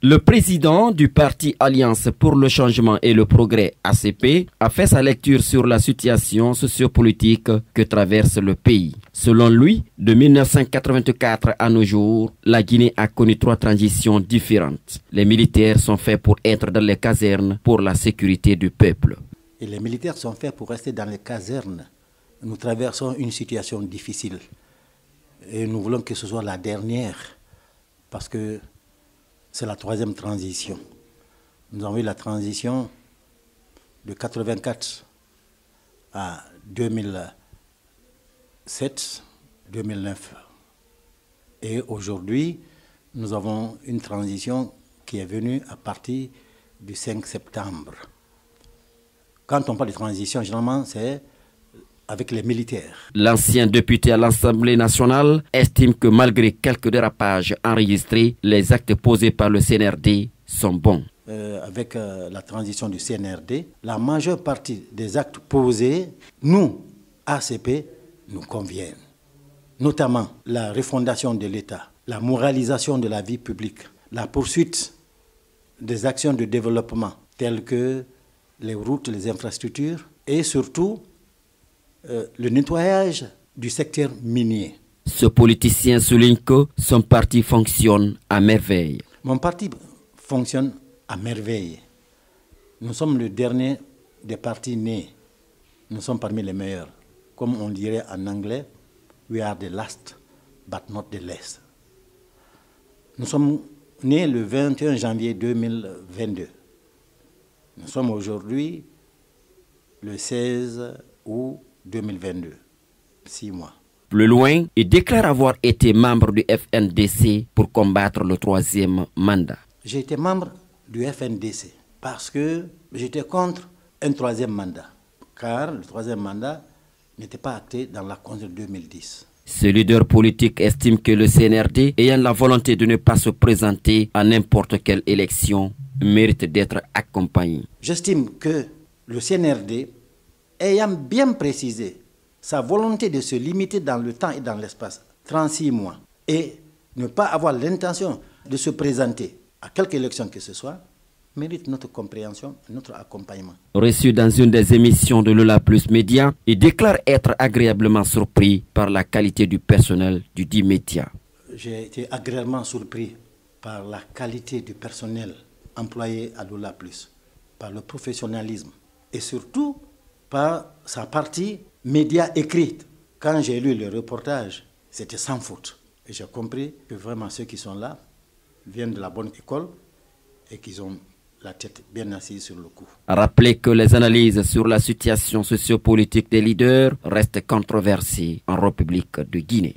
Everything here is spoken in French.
Le président du parti Alliance pour le changement et le progrès ACP a fait sa lecture sur la situation sociopolitique que traverse le pays. Selon lui, de 1984 à nos jours, la Guinée a connu 3 transitions différentes. Les militaires sont faits pour être dans les casernes pour la sécurité du peuple. Et les militaires sont faits pour rester dans les casernes. Nous traversons une situation difficile. Et nous voulons que ce soit la dernière, parce que c'est la 3e transition. Nous avons eu la transition de 84 à 2007, 2009. Et aujourd'hui, nous avons une transition qui est venue à partir du 5 septembre. Quand on parle de transition, généralement, c'est avec les militaires. L'ancien député à l'Assemblée nationale estime que malgré quelques dérapages enregistrés, les actes posés par le CNRD sont bons. Avec la transition du CNRD, la majeure partie des actes posés, nous, ACP, nous conviennent. Notamment la refondation de l'État, la moralisation de la vie publique, la poursuite des actions de développement telles que les routes, les infrastructures et surtout le nettoyage du secteur minier. Ce politicien souligne que son parti fonctionne à merveille. Mon parti fonctionne à merveille. Nous sommes le dernier des partis nés. Nous sommes parmi les meilleurs. Comme on dirait en anglais, we are the last, but not the least. Nous sommes nés le 21 janvier 2022. Nous sommes aujourd'hui le 16 août 2022, 6 mois. Plus loin, il déclare avoir été membre du FNDC pour combattre le 3e mandat. J'ai été membre du FNDC parce que j'étais contre un 3e mandat, car le 3e mandat n'était pas acté dans la Constitution de 2010. Ce leader politique estime que le CNRD, ayant la volonté de ne pas se présenter à n'importe quelle élection, mérite d'être accompagné. J'estime que le CNRD, ayant bien précisé sa volonté de se limiter dans le temps et dans l'espace, 36 mois, et ne pas avoir l'intention de se présenter à quelque élection que ce soit, mérite notre compréhension et notre accompagnement. Reçu dans une des émissions de Lola Plus Média, il déclare être agréablement surpris par la qualité du personnel du dit média. J'ai été agréablement surpris par la qualité du personnel employé à Lola Plus, par le professionnalisme et surtout par sa partie média écrite. Quand j'ai lu le reportage, c'était sans faute. Et j'ai compris que vraiment ceux qui sont là viennent de la bonne école et qu'ils ont la tête bien assise sur le cou. Rappelez que les analyses sur la situation sociopolitique des leaders restent controversées en République de Guinée.